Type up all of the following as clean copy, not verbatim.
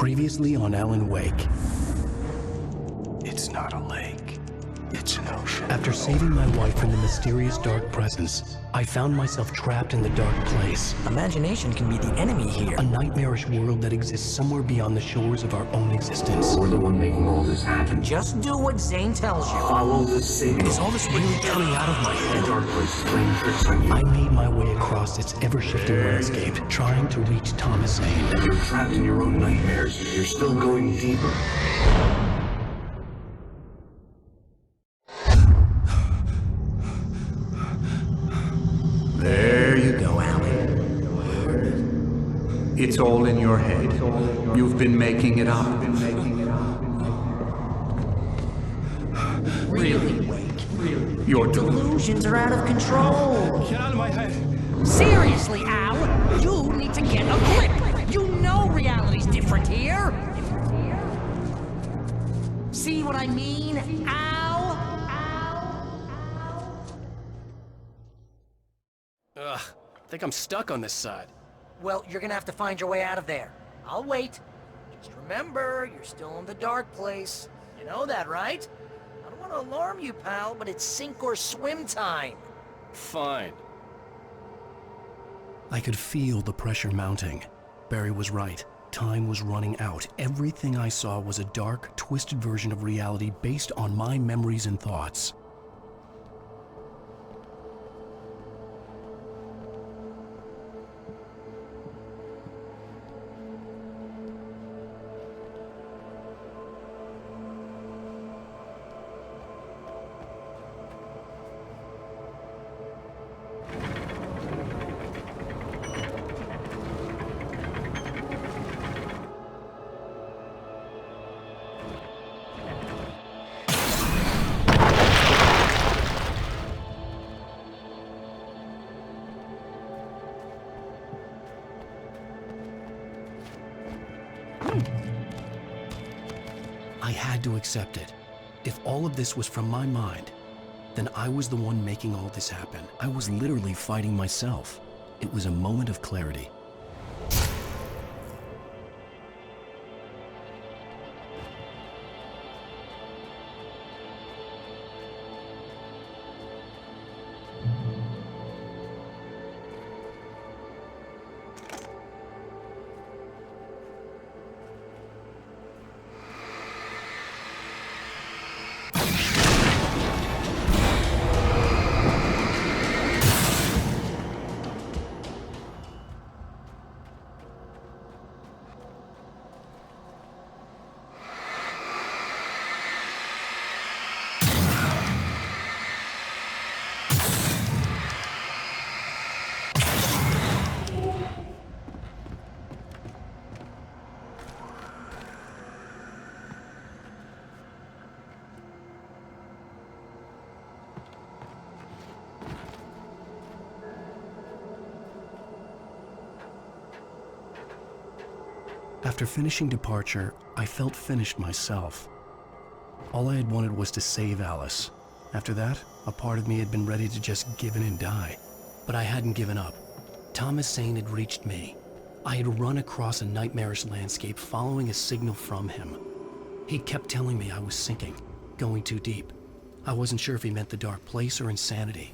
Previously on Alan Wake. It's not a lake. It's an ocean. After saving my wife from the mysterious dark presence, I found myself trapped in the dark place. Imagination can be the enemy here. A nightmarish world that exists somewhere beyond the shores of our own existence. We're the one making all this happen. Just do what Zane tells you. Follow the signal. Is all this really coming out of my head? The dark place is playing tricks on you. I made my way across its ever-shifting landscape, trying to reach Thomas Zane. You're trapped in your own nightmares. You're still going deeper. There you go, Alan. It's all in your head. You've been making it up. Really, Wake? Your Delusions are out of control. Get out of my head. Seriously, Al, you need to get a grip. You know reality's different here. See what I mean, Al? Ugh, I think I'm stuck on this side. Well, you're gonna have to find your way out of there. I'll wait. Just remember, you're still in the dark place. You know that, right? I don't want to alarm you, pal, but it's sink or swim time. Fine. I could feel the pressure mounting. Barry was right. Time was running out. Everything I saw was a dark, twisted version of reality based on my memories and thoughts. I had to accept it. If all of this was from my mind, then I was the one making all this happen. I was literally fighting myself. It was a moment of clarity. After finishing Departure, I felt finished myself. All I had wanted was to save Alice. After that, a part of me had been ready to just give in and die. But I hadn't given up. Thomas Zane had reached me. I had run across a nightmarish landscape following a signal from him. He kept telling me I was sinking, going too deep. I wasn't sure if he meant the dark place or insanity.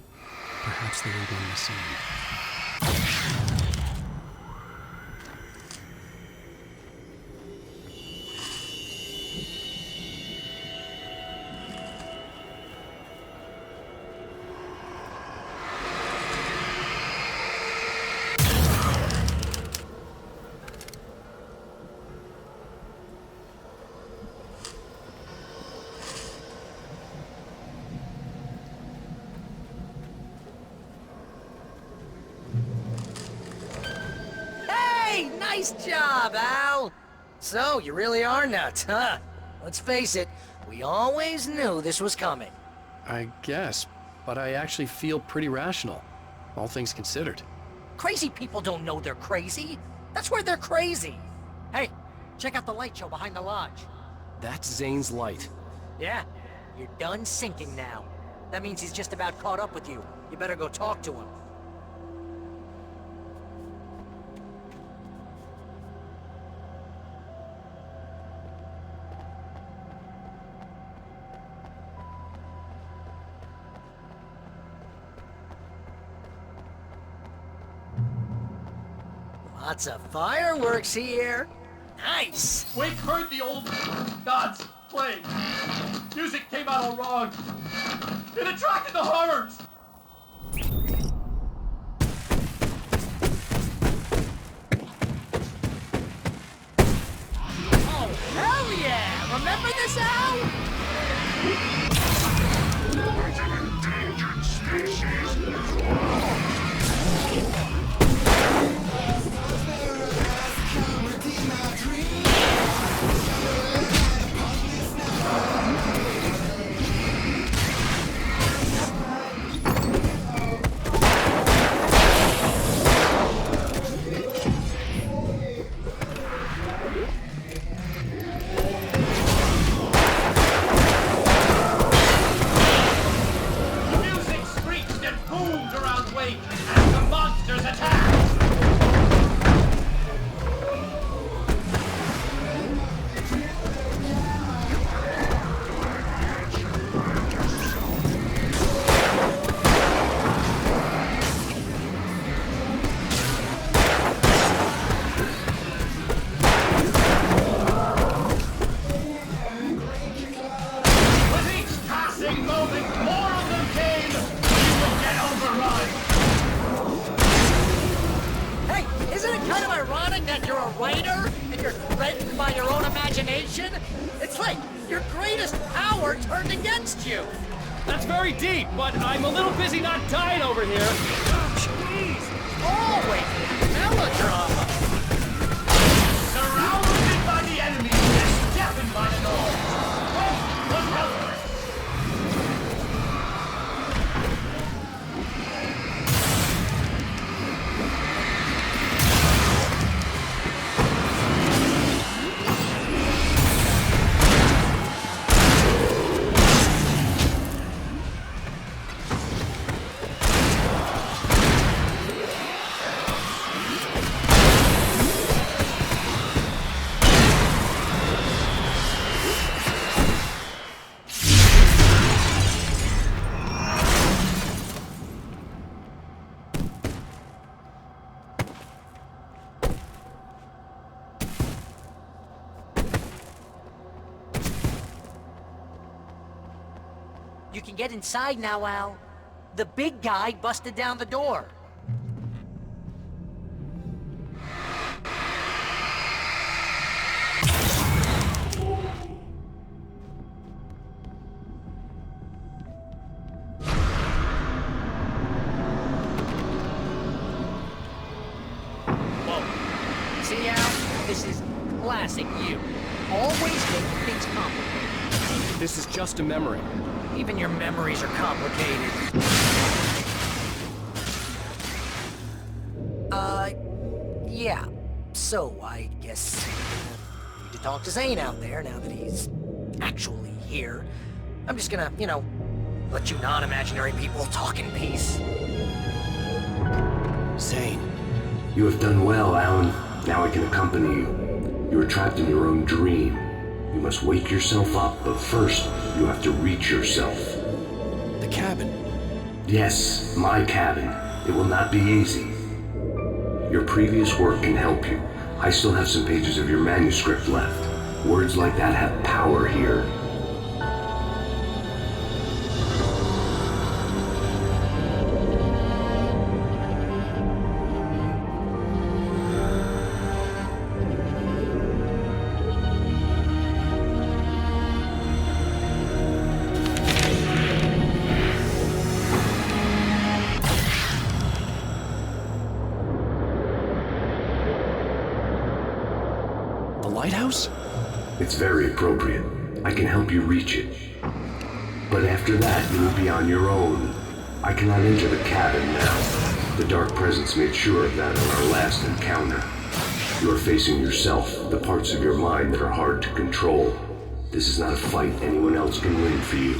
Perhaps they were one and the same. Nice job, Al! So, you really are nuts, huh? Let's face it, we always knew this was coming. I guess, but I actually feel pretty rational, all things considered. Crazy people don't know they're crazy. That's where they're crazy. Hey, check out the light show behind the lodge. That's Zane's light. Yeah, you're done sinking now. That means he's just about caught up with you. You better go talk to him. Lots of fireworks here. Nice. Wake heard the old gods play. Music came out all wrong. It attracted the horrors. Oh, hell yeah! Remember this, Al? Endangered species. Music screeched and boomed around Wake as the monsters attacked. With each passing moment, more of them came. We would get overrun. Hey, isn't it kind of ironic that you're a writer and you're threatened by your own imagination? It's like your greatest power turned against you. That's very deep, but I'm a little busy not dying over here. Jeez, always melodrama. Surrounded by the enemy and deafened by the noise. Wait, look elsewhere. You can get inside now, Al. The big guy busted down the door. Whoa. See, Al? This is classic you. Always making things complicated. This is just a memory. Even your memories are complicated. Yeah. So, I guess we need to talk to Zane out there now that he's actually here. I'm just gonna, let you non-imaginary people talk in peace. Zane. You have done well, Alan. Now I can accompany you. You are trapped in your own dream. You must wake yourself up, but first, you have to reach yourself. The cabin. Yes, my cabin. It will not be easy. Your previous work can help you. I still have some pages of your manuscript left. Words like that have power here. Lighthouse? It's very appropriate. I can help you reach it. But after that, you will be on your own. I cannot enter the cabin now. The Dark Presence made sure of that on our last encounter. You are facing yourself, the parts of your mind that are hard to control. This is not a fight anyone else can win for you.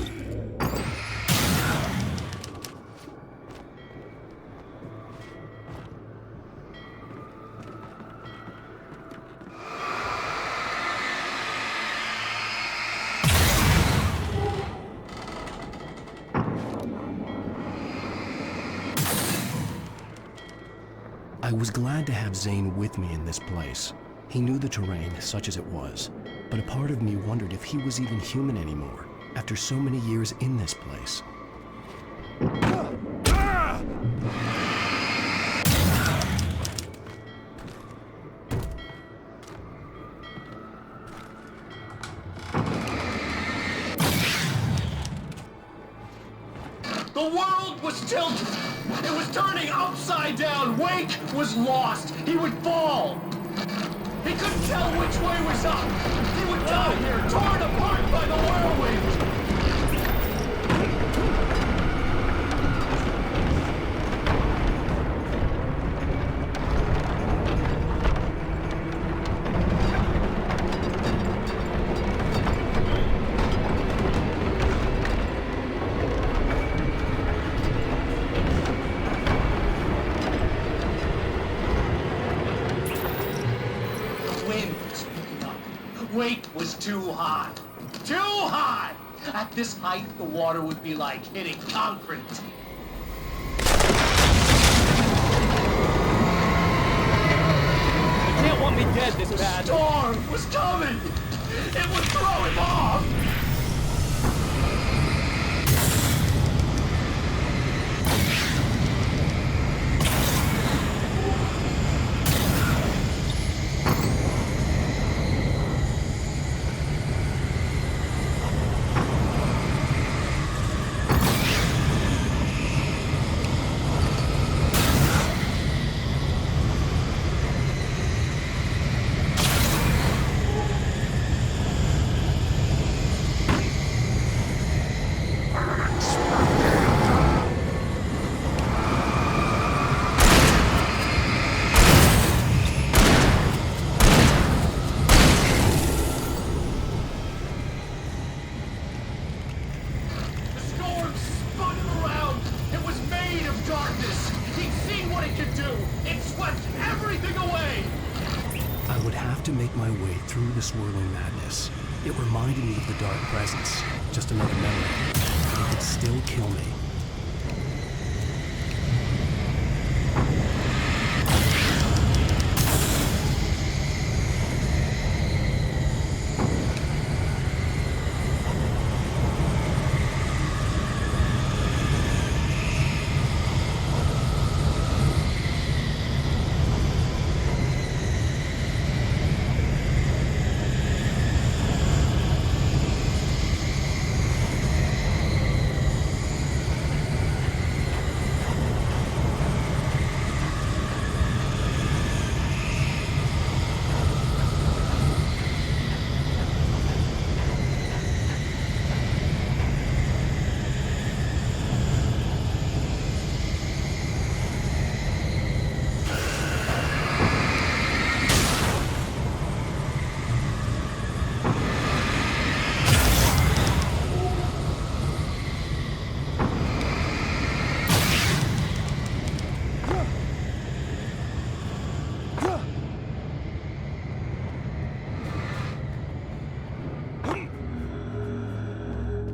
I was glad to have Zane with me in this place. He knew the terrain, such as it was, but a part of me wondered if he was even human anymore, after so many years in this place. The world was tilted. It was turning upside down. Wake was lost. He would fall. He couldn't tell which way was up. He would die here, torn apart by the whirlwind. Wake was too high. Too high! At this height, the water would be like hitting concrete. You can't want me dead this bad. The storm was coming! It would throw him off! The swirling madness. It reminded me of the dark presence, just another memory. It could still kill me.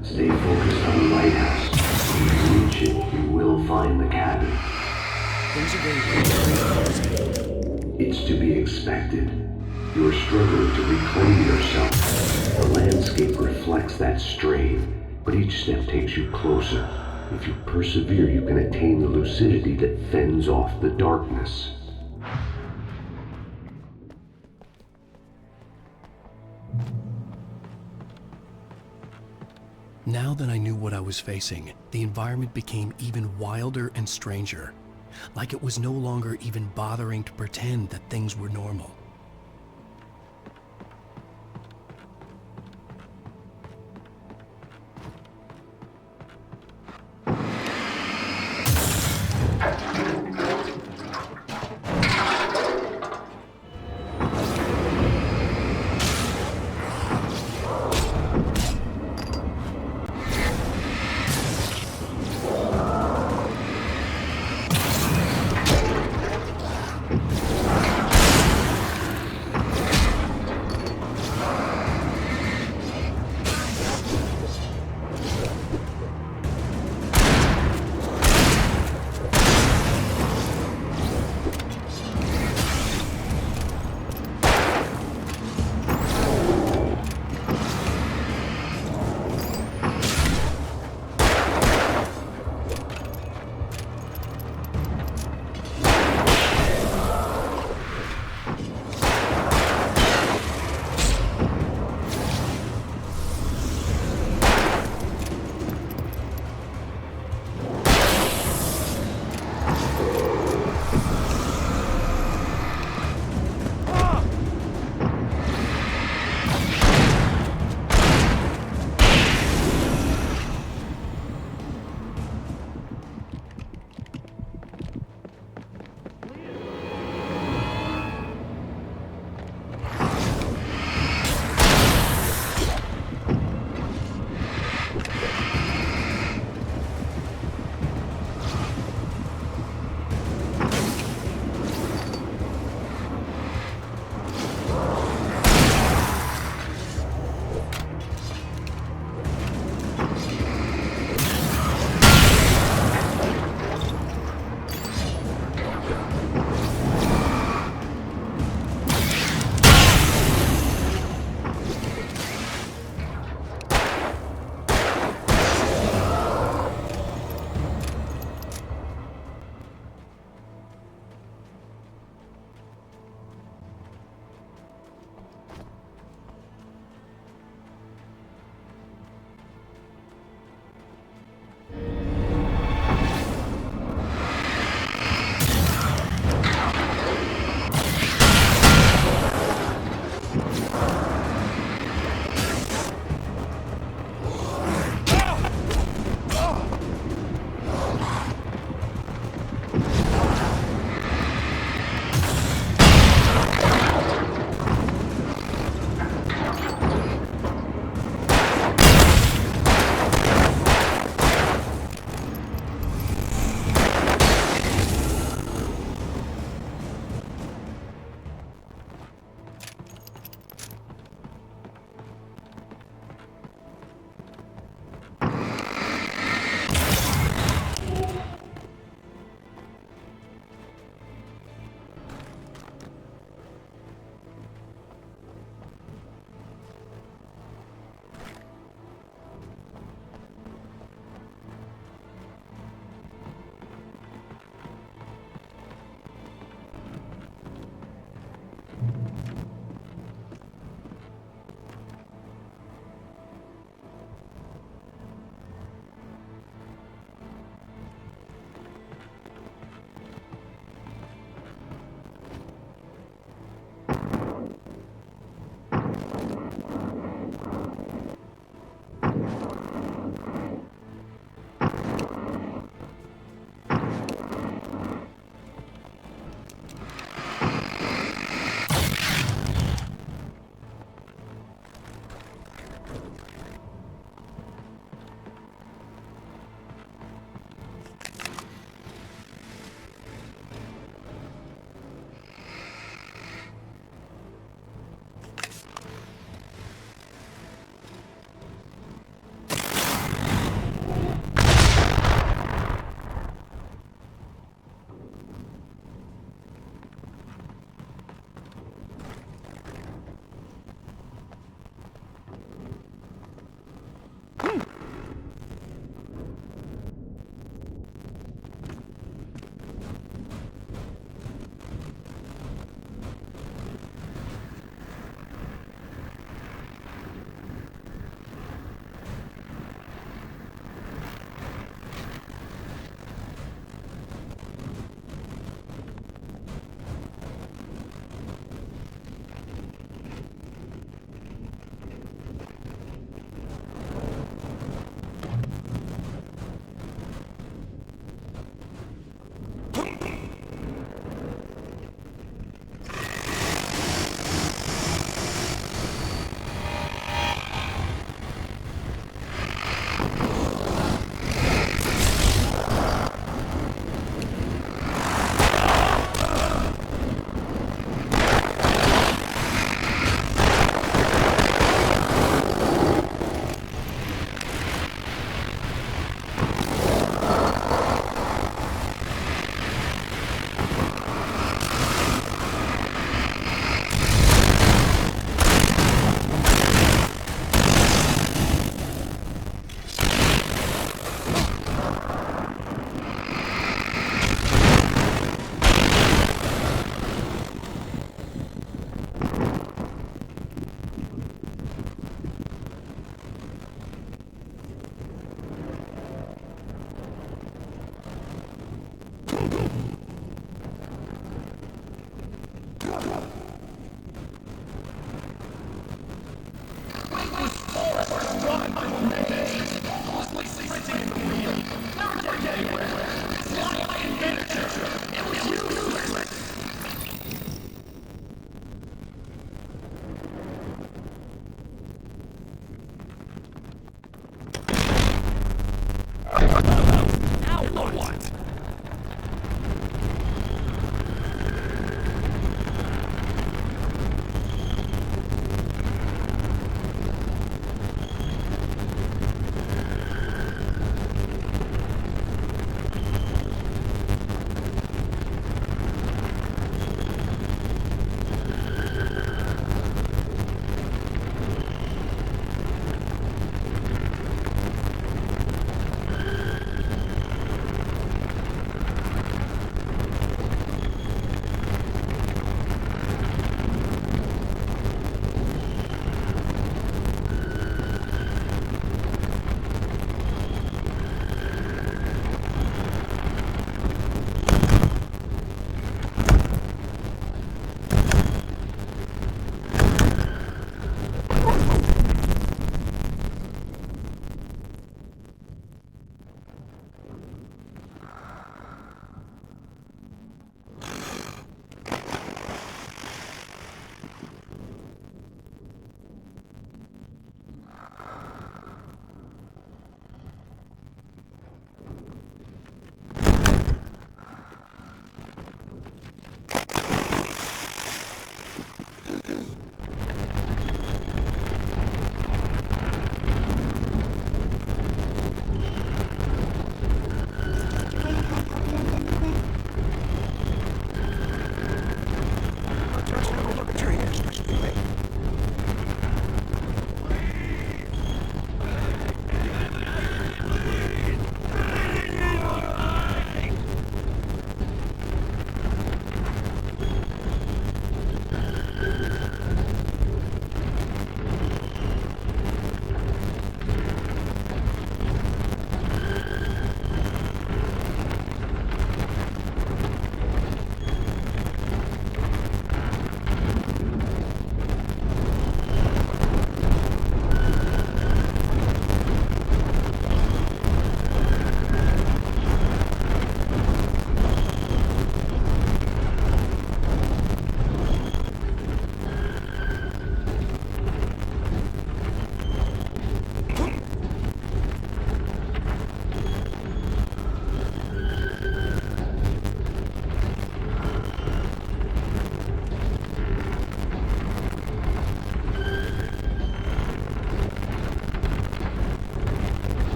Stay focused on the lighthouse. When you reach it, you will find the cabin. Things are getting It's to be expected. You are struggling to reclaim yourself. The landscape reflects that strain, but each step takes you closer. If you persevere, you can attain the lucidity that fends off the darkness. Now that I knew what I was facing, the environment became even wilder and stranger. Like it was no longer even bothering to pretend that things were normal.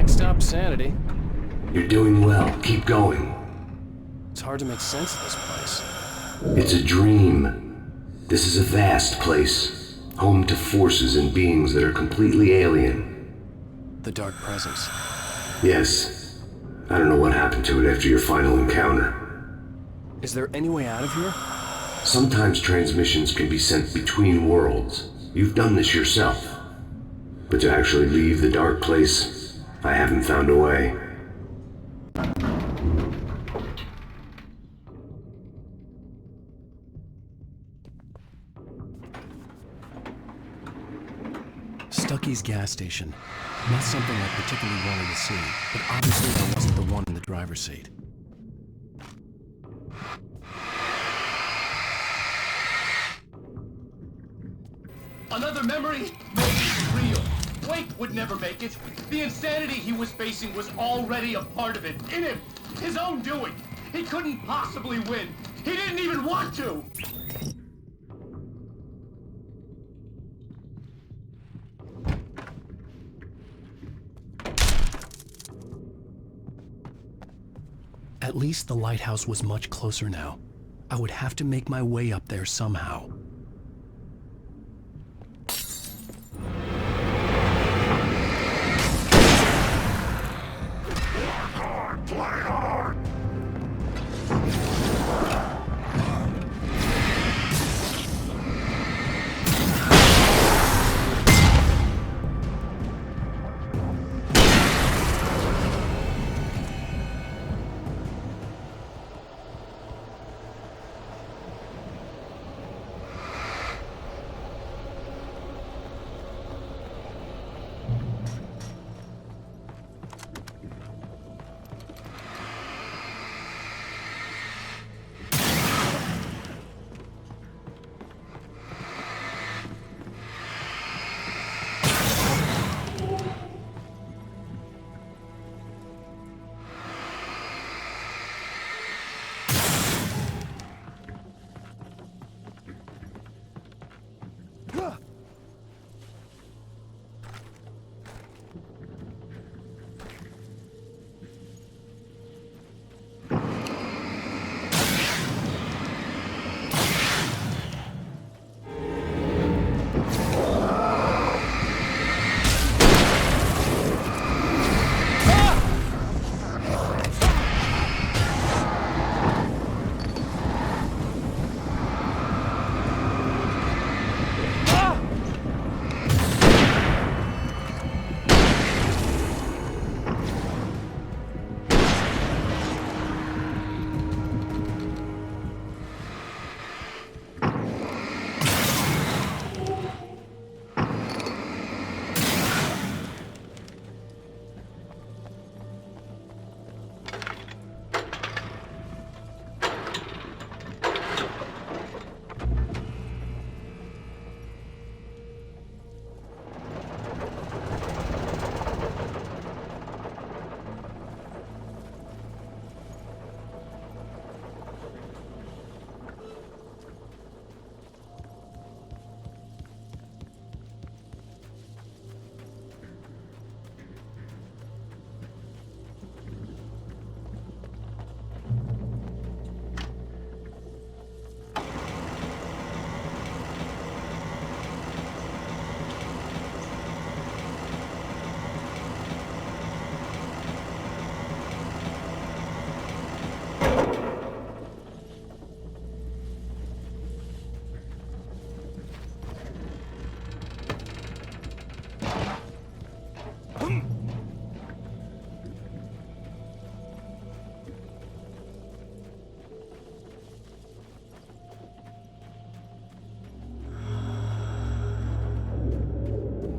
Next up, sanity. You're doing well. Keep going. It's hard to make sense of this place. It's a dream. This is a vast place, home to forces and beings that are completely alien. The Dark Presence. Yes. I don't know what happened to it after your final encounter. Is there any way out of here? Sometimes transmissions can be sent between worlds. You've done this yourself. But to actually leave the dark place, I haven't found a way. Stucky's gas station. Not something I particularly wanted to see, but obviously I wasn't the one in the driver's seat. Another memory made it real. Wake would never make it. The insanity he was facing was already a part of it. In him. His own doing. He couldn't possibly win. He didn't even want to. At least the lighthouse was much closer now. I would have to make my way up there somehow.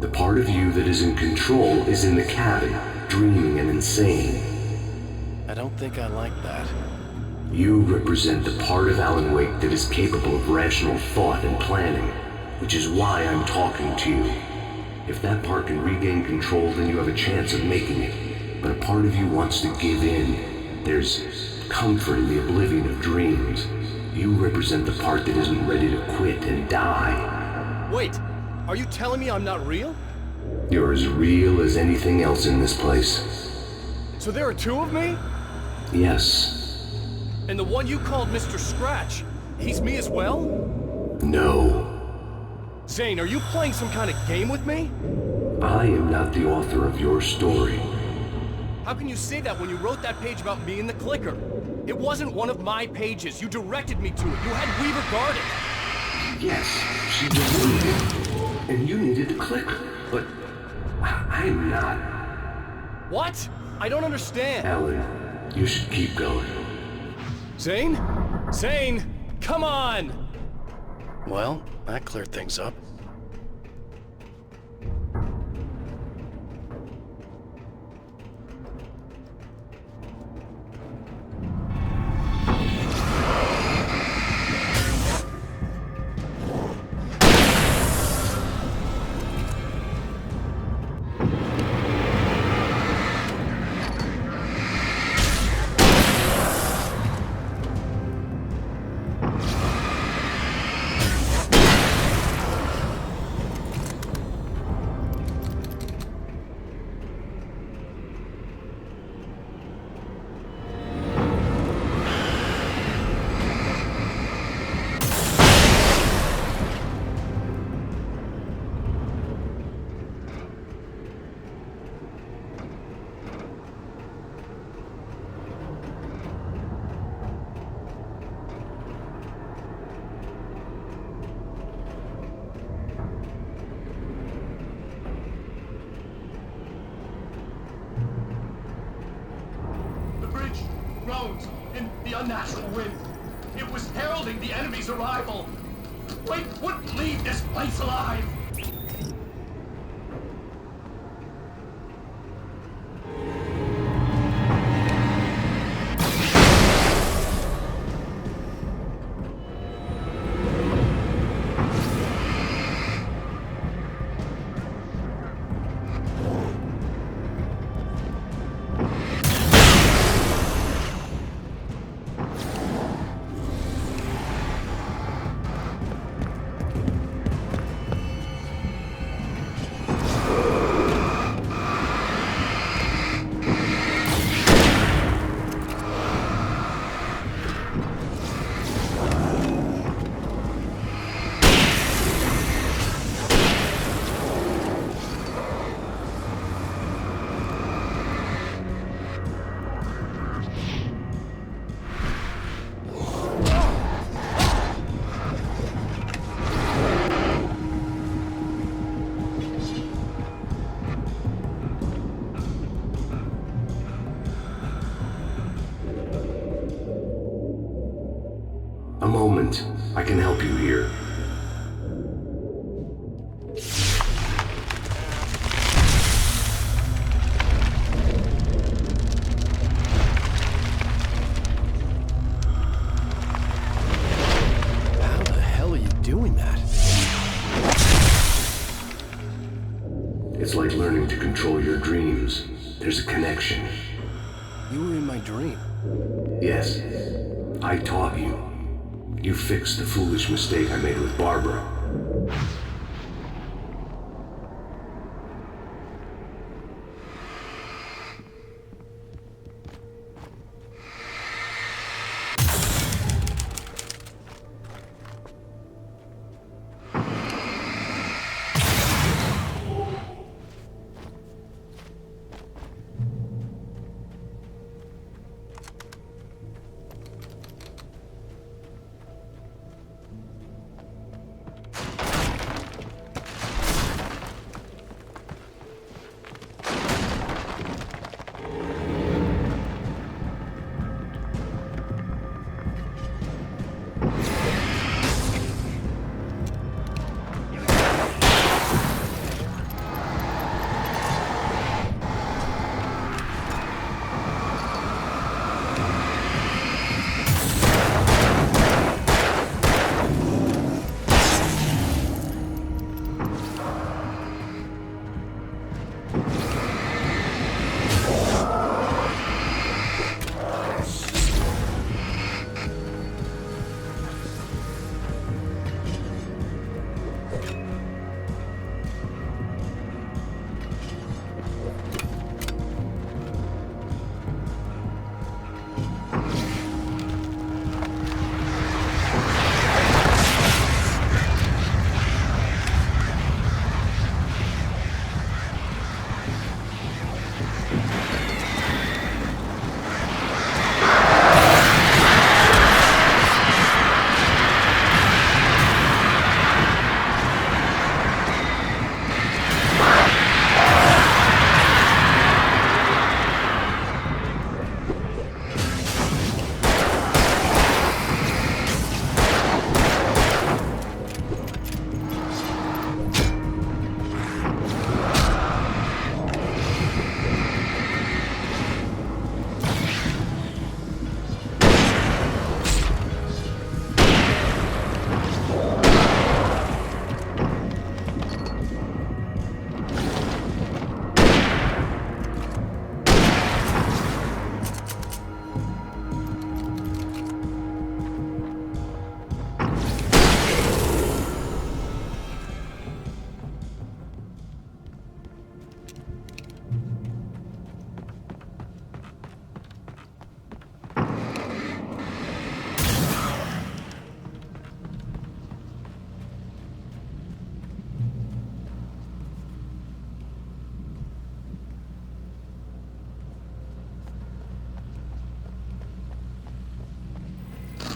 The part of you that is in control is in the cabin, dreaming and insane. I don't think I like that. You represent the part of Alan Wake that is capable of rational thought and planning, which is why I'm talking to you. If that part can regain control, then you have a chance of making it. But a part of you wants to give in. There's comfort in the oblivion of dreams. You represent the part that isn't ready to quit and die. Wait, are you telling me I'm not real? You're as real as anything else in this place. So there are two of me? Yes. And the one you called Mr. Scratch, he's me as well? No. Zane, are you playing some kind of game with me? I am not the author of your story. How can you say that when you wrote that page about me and the clicker? It wasn't one of my pages. You directed me to it. You had Weaver guarded. Yes, she deleted it. And you needed the clicker. But I'm not. What? I don't understand. Alan, you should keep going. Zane? Zane! Come on! Well, that cleared things up. Groans in the unnatural wind. It was heralding the enemy's arrival. Wake wouldn't leave this place alive. A moment. I can help you here. How the hell are you doing that? It's like learning to control your dreams. There's a connection. You were in my dream. Yes, I taught you. You fixed the foolish mistake I made with Barbara.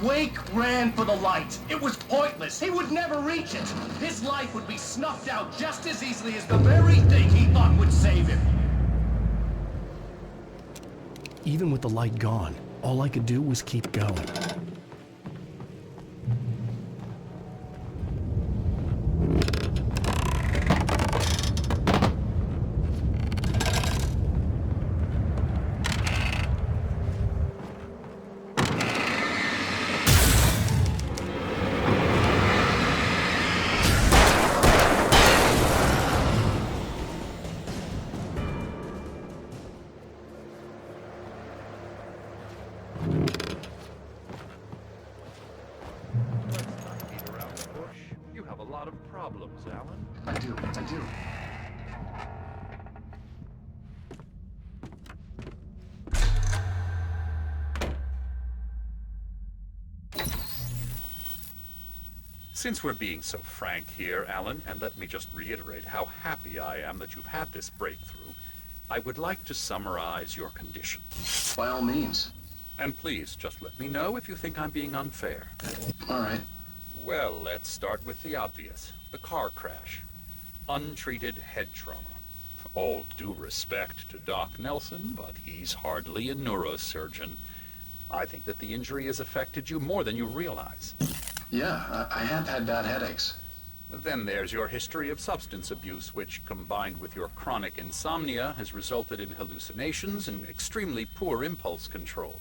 Wake ran for the light. It was pointless. He would never reach it. His life would be snuffed out just as easily as the very thing he thought would save him. Even with the light gone, all I could do was keep going. You have a lot of problems, Alan. I do. Since we're being so frank here, Alan, and let me just reiterate how happy I am that you've had this breakthrough, I would like to summarize your condition. By all means. And please, just let me know if you think I'm being unfair. All right. Well, let's start with the obvious. The car crash. Untreated head trauma. All due respect to Doc Nelson, but he's hardly a neurosurgeon. I think that the injury has affected you more than you realize. Yeah, I have had bad headaches. Then there's your history of substance abuse, which, combined with your chronic insomnia, has resulted in hallucinations and extremely poor impulse control.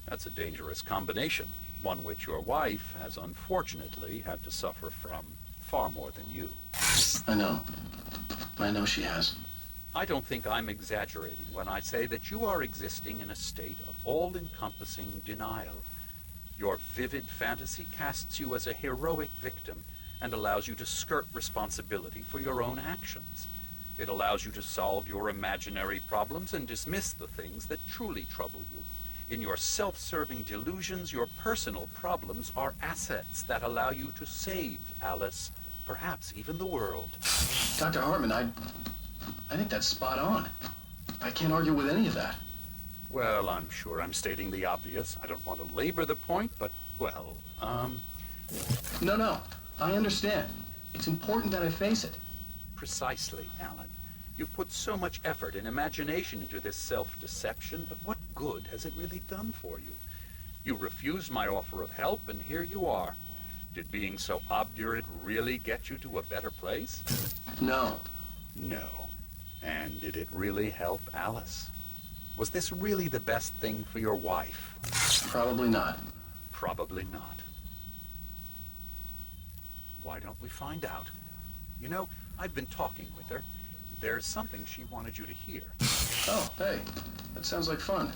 That's a dangerous combination, one which your wife has unfortunately had to suffer from far more than you. I know she has. I don't think I'm exaggerating when I say that you are existing in a state of all-encompassing denial. Your vivid fantasy casts you as a heroic victim and allows you to skirt responsibility for your own actions. It allows you to solve your imaginary problems and dismiss the things that truly trouble you. In your self-serving delusions, your personal problems are assets that allow you to save Alice, perhaps even the world. Dr. Hartman, I think that's spot on. I can't argue with any of that. Well, I'm sure I'm stating the obvious. I don't want to labor the point, but, well, No, I understand. It's important that I face it. Precisely, Alan. You've put so much effort and imagination into this self-deception, but what good has it really done for you? You refused my offer of help, and here you are. Did being so obdurate really get you to a better place? No. No. And did it really help Alice? Was this really the best thing for your wife? Probably not. Probably not. Why don't we find out? You know, I've been talking with her. There's something she wanted you to hear. Oh, hey. That sounds like fun.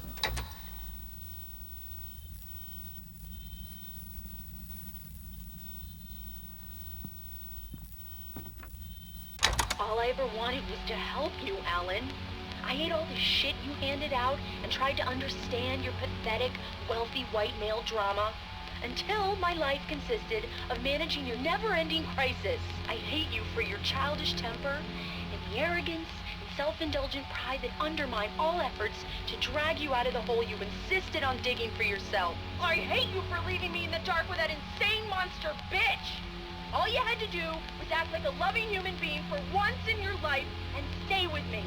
All I ever wanted was to help you, Alan. I ate all the shit you handed out and tried to understand your pathetic, wealthy white male drama until my life consisted of managing your never-ending crisis. I hate you for your childish temper and the arrogance and self-indulgent pride that undermine all efforts to drag you out of the hole you insisted on digging for yourself. I hate you for leaving me in the dark with that insane monster bitch! All you had to do was act like a loving human being for once in your life and stay with me.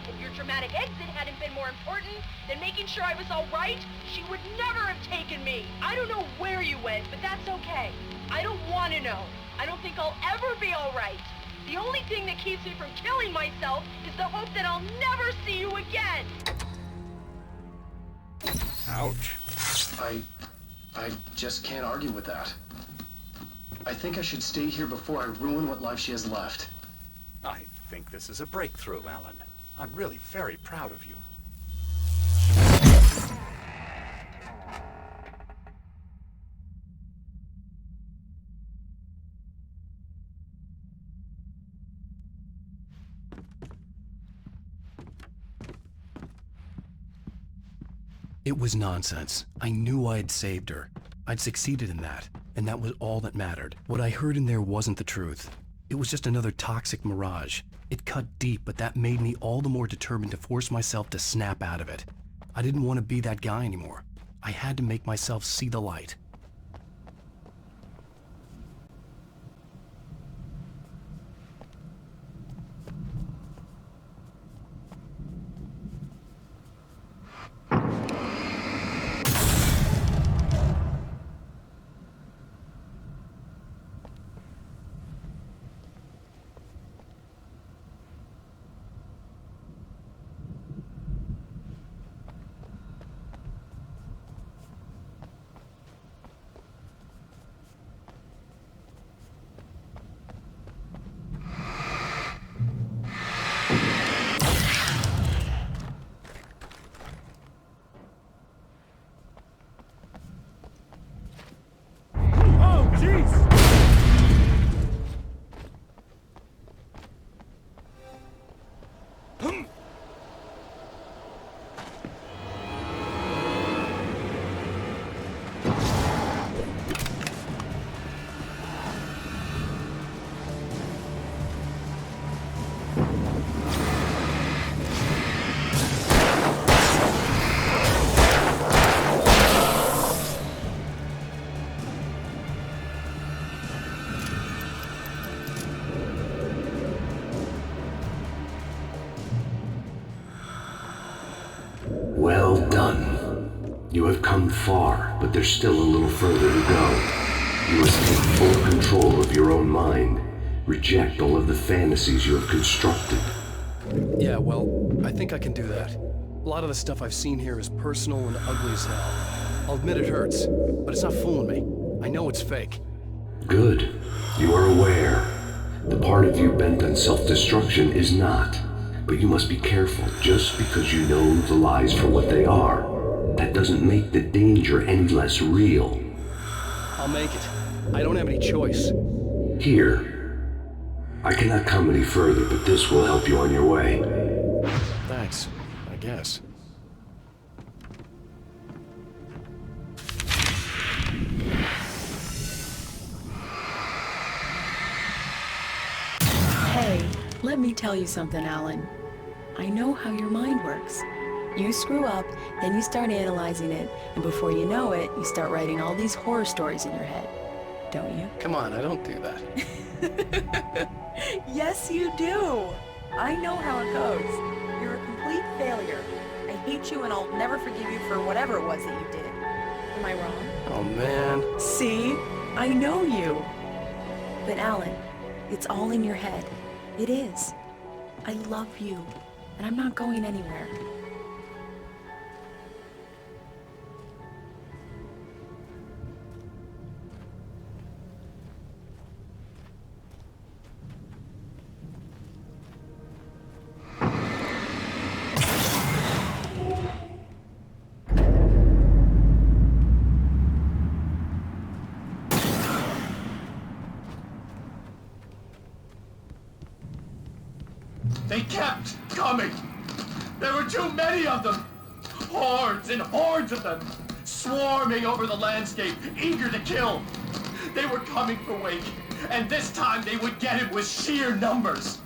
If your dramatic exit hadn't been more important than making sure I was all right, she would never have taken me. I don't know where you went, but that's okay. I don't want to know. I don't think I'll ever be all right. The only thing that keeps me from killing myself is the hope that I'll never see you again. Ouch. I just can't argue with that. I think I should stay here before I ruin what life she has left. I think this is a breakthrough, Alan. I'm really very proud of you. It was nonsense. I knew I'd saved her. I'd succeeded in that, and that was all that mattered. What I heard in there wasn't the truth. It was just another toxic mirage. It cut deep, but that made me all the more determined to force myself to snap out of it. I didn't want to be that guy anymore. I had to make myself see the light. You have come far, but there's still a little further to go. You must take full control of your own mind. Reject all of the fantasies you have constructed. Yeah, well, I think I can do that. A lot of the stuff I've seen here is personal and ugly as hell. I'll admit it hurts, but it's not fooling me. I know it's fake. Good. You are aware. The part of you bent on self-destruction is not. But you must be careful. Just because you know the lies for what they are, that doesn't make the danger any less real. I'll make it. I don't have any choice. Here. I cannot come any further, but this will help you on your way. Thanks, I guess. Hey, let me tell you something, Alan. I know how your mind works. You screw up, then you start analyzing it, and before you know it, you start writing all these horror stories in your head. Don't you? Come on, I don't do that. Yes, you do. I know how it goes. You're a complete failure. I hate you and I'll never forgive you for whatever it was that you did. Am I wrong? Oh, man. See? I know you. But Alan, it's all in your head. It is. I love you, and I'm not going anywhere. They kept coming. There were too many of them. Hordes and hordes of them, swarming over the landscape, eager to kill. They were coming for Wake, and this time they would get him with sheer numbers.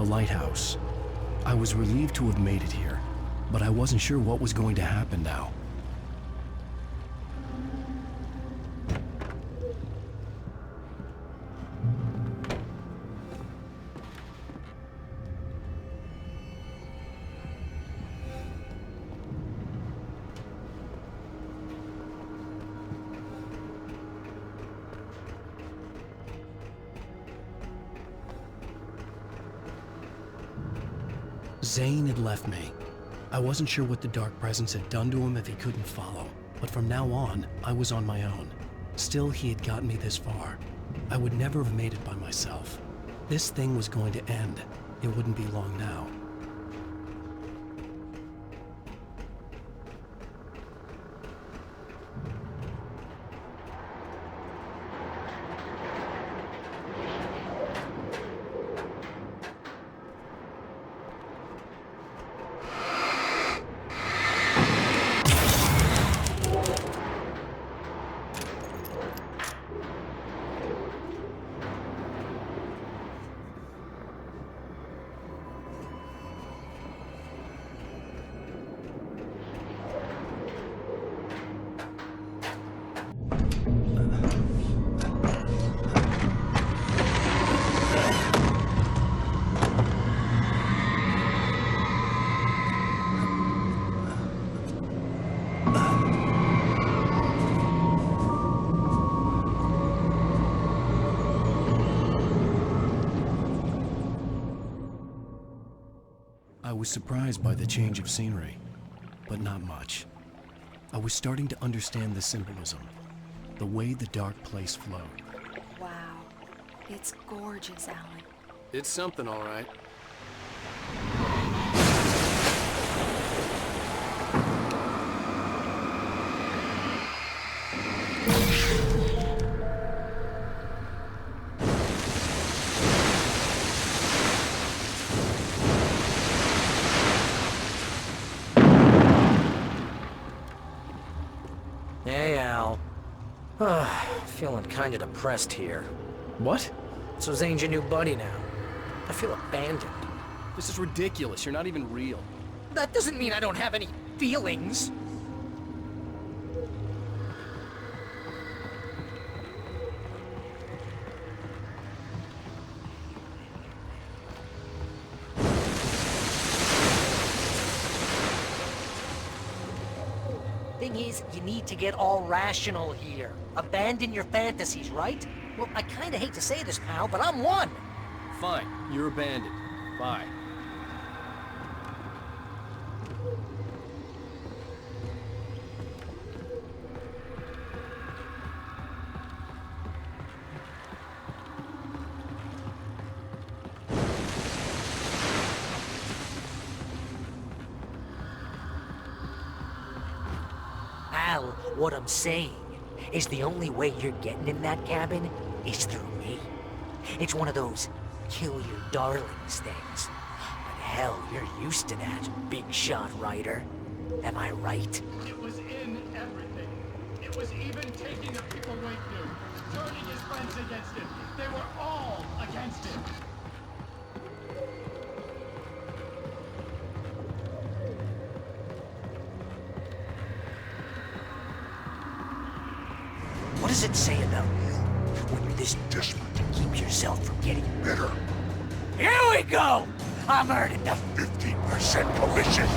lighthouse. I was relieved to have made it here, but I wasn't sure what was going to happen now. Zane had left me. I wasn't sure what the Dark Presence had done to him if he couldn't follow, but from now on, I was on my own. Still, he had gotten me this far. I would never have made it by myself. This thing was going to end. It wouldn't be long now. I was surprised by the change of scenery, but not much. I was starting to understand the symbolism, the way the dark place flowed. Wow. It's gorgeous, Alan. It's something, all right. Hey, Al. Feeling kinda depressed here. What? So Zane's your new buddy now. I feel abandoned. This is ridiculous. You're not even real. That doesn't mean I don't have any feelings. Thing is, you need to get all rational here. Abandon your fantasies, right? Well, I kinda hate to say this, pal, but I'm one. Fine. You're abandoned. Bye. Al, what I'm saying is the only way you're getting in that cabin is through me. It's one of those kill your darlings things. But hell, you're used to that, big shot writer. Am I right? It was in everything. It was even taking the people Wake knew, turning his friends against him. They were all against him. What does it say about you when you're this desperate to keep yourself from getting bitter? Here we go! I'm earning the 15% commission.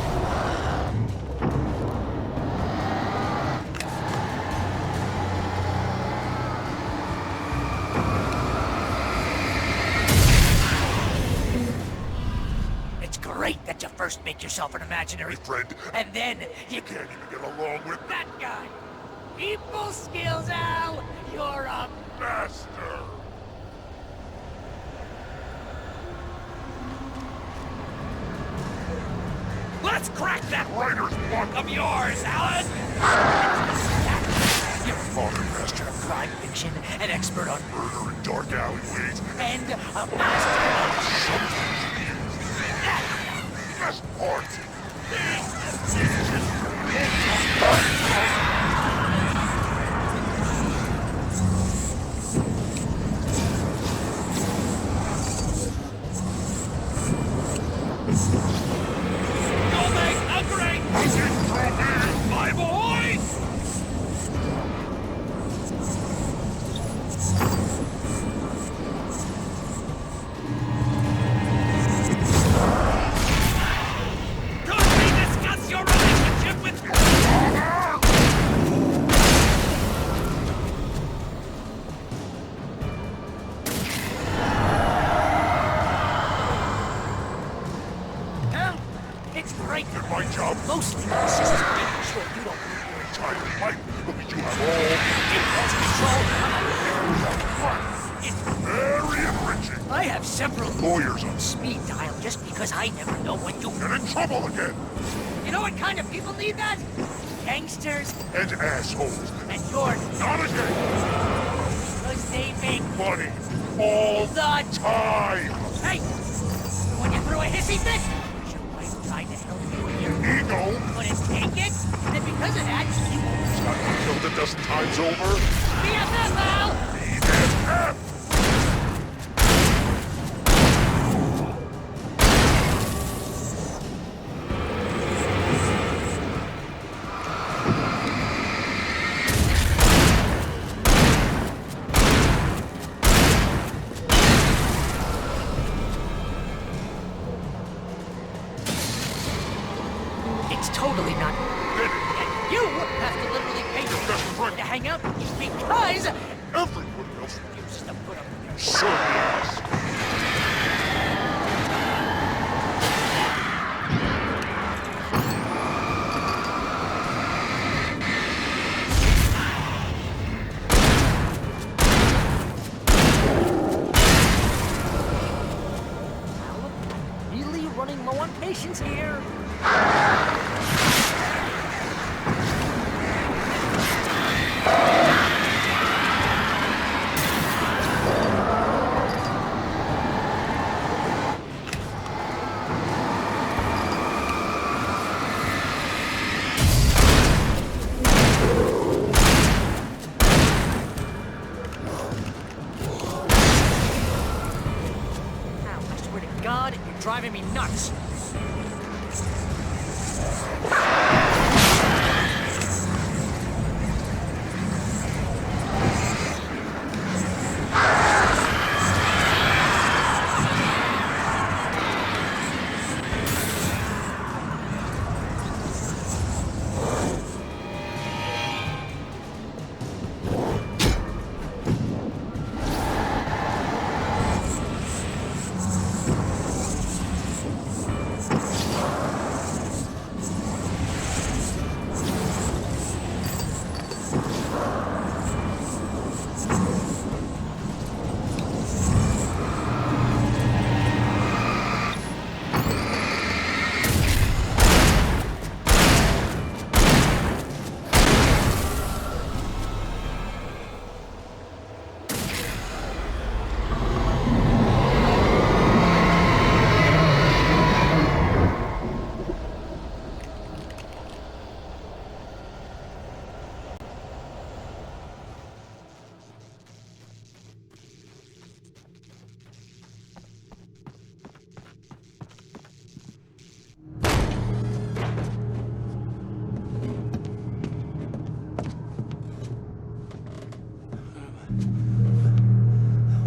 It's great that you first make yourself an imaginary friend, and then you can't even get along with that guy. People skills, Al! You're a master! Let's crack that writer's block of yours, Alan! You're a modern master of crime fiction, an expert on murder in dark alleyways, and a master of shit. Best part! job? Mostly my sister's making sure you don't lose your Time might, but you have all impulse control. it's very enriching. I have several Lawyers on speed dial just because I never know when you get in trouble again. You know what kind of people need that? Gangsters And assholes. and you're Not again. because they make Money. All the time. Hey! When you threw a hissy fit, your wife tried to help you with your Ego. couldn't take it, and then because of that, you Got me killed a dozen times over. BFF, Al! BFF. It's totally not. Then And you have to literally pay your best friend. to hang out with you because Everybody else you used to put up with your service. really running low on patience here. Ow, I swear to God, you're driving me nuts.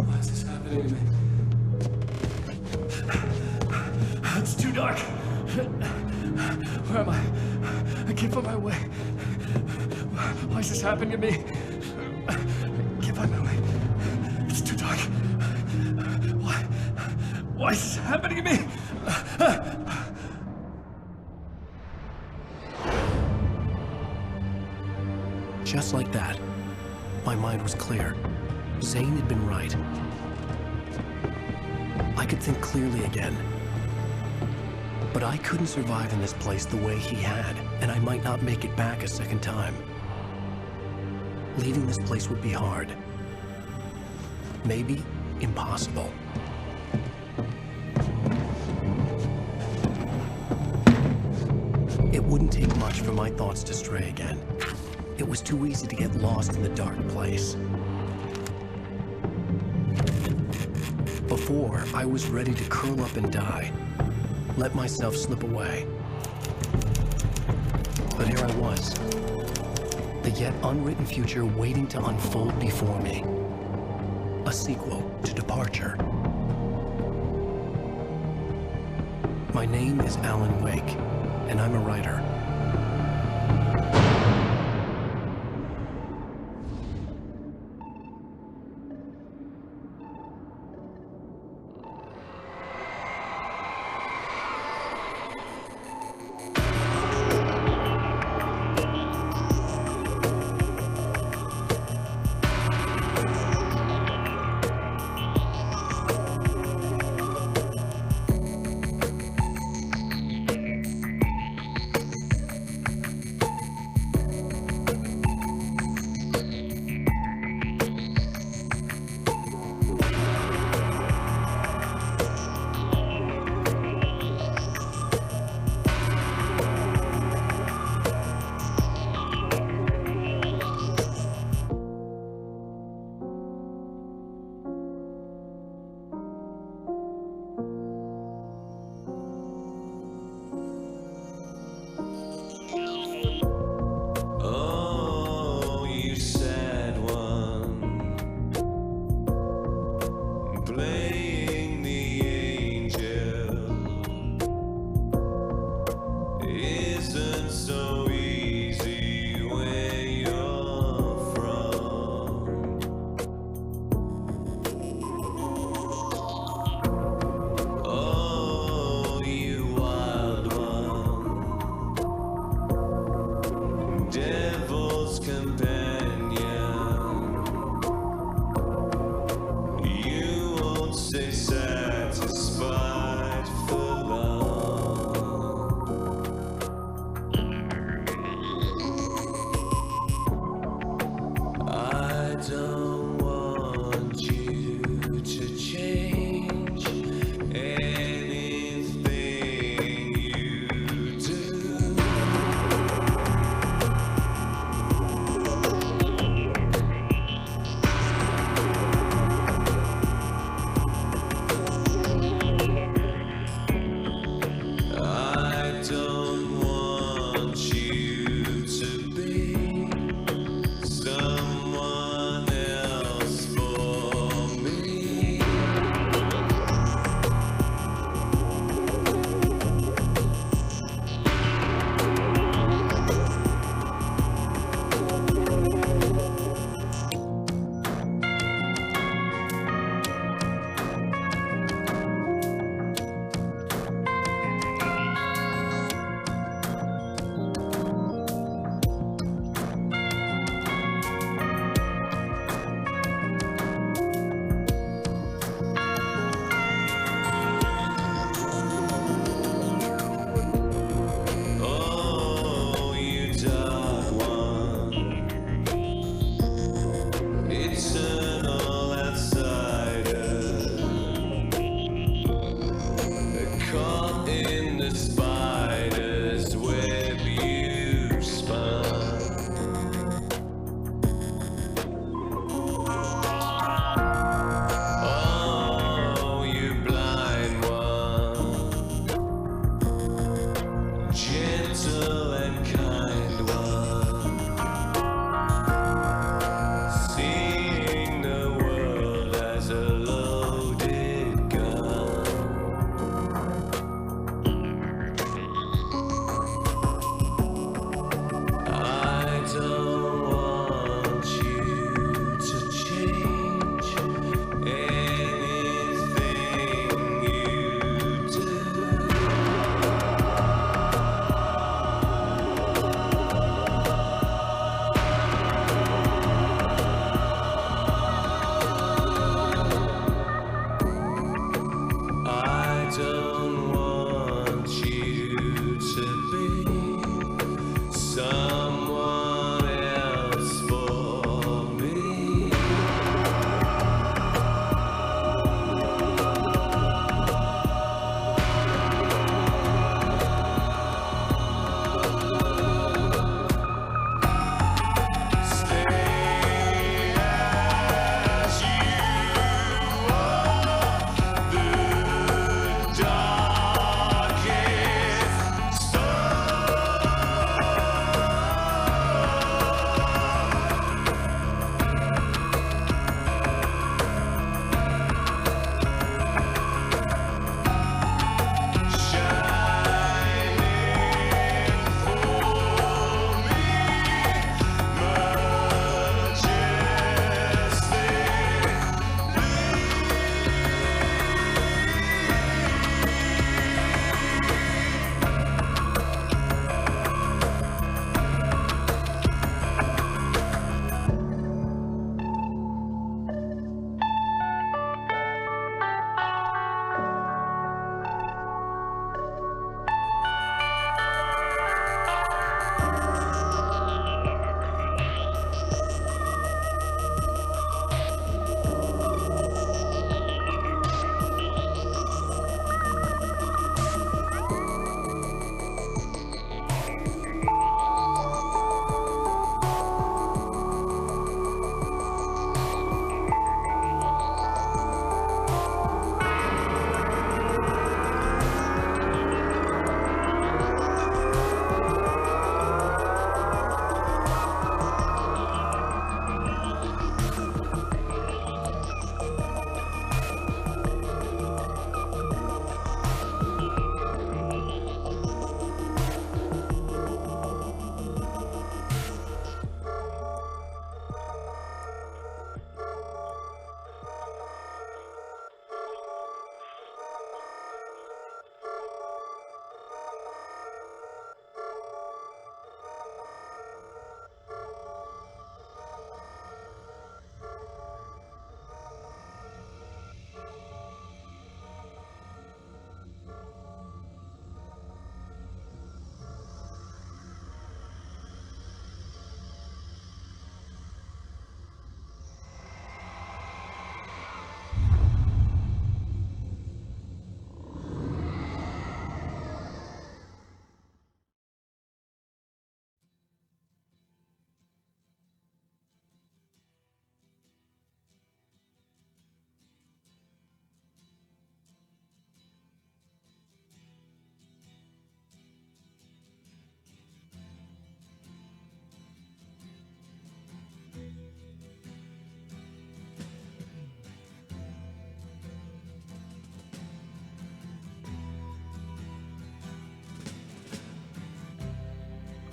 Why is this happening to me? It's too dark. Where am I? I can't find my way. Why is this happening to me? I can't find my way. It's too dark. Why is this happening to me? Just like that, my mind was clear. Zane had been right. I could think clearly again. But I couldn't survive in this place the way he had, and I might not make it back a second time. Leaving this place would be hard. Maybe impossible. It wouldn't take much for my thoughts to stray again. It was too easy to get lost in the dark place. Before, I was ready to curl up and die, let myself slip away. But here I was, the yet unwritten future waiting to unfold before me. A sequel to Departure. My name is Alan Wake, and I'm a writer.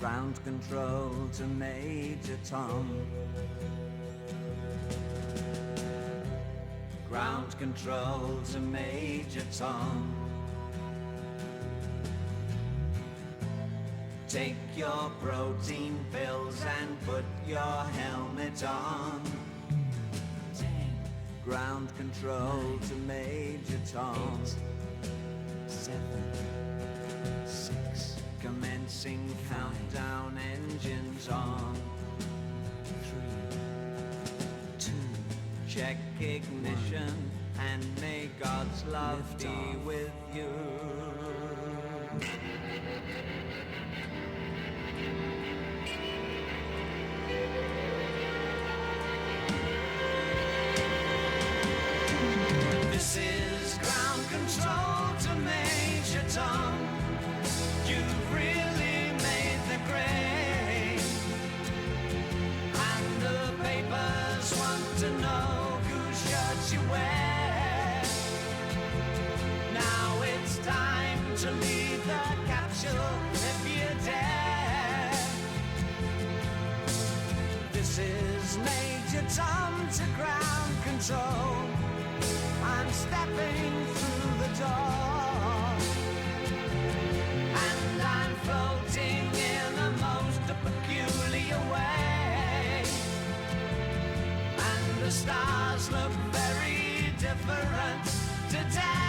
Ground control to Major Tom. Ground control to Major Tom. Take your protein pills and put your helmet on. 10. Ground control to Major Tom. 8, 7, 6. Commencing countdown, engines on. 3, 2. Check ignition and may God's love be with you. This is ground control to Major Tom. You've really made the grade, and the papers want to know whose shirts you wear. Now it's time to leave the capsule if you dare. This is Major Tom to ground control. I'm stepping through the door, and I'm floating in a most peculiar way, and the stars look very different today.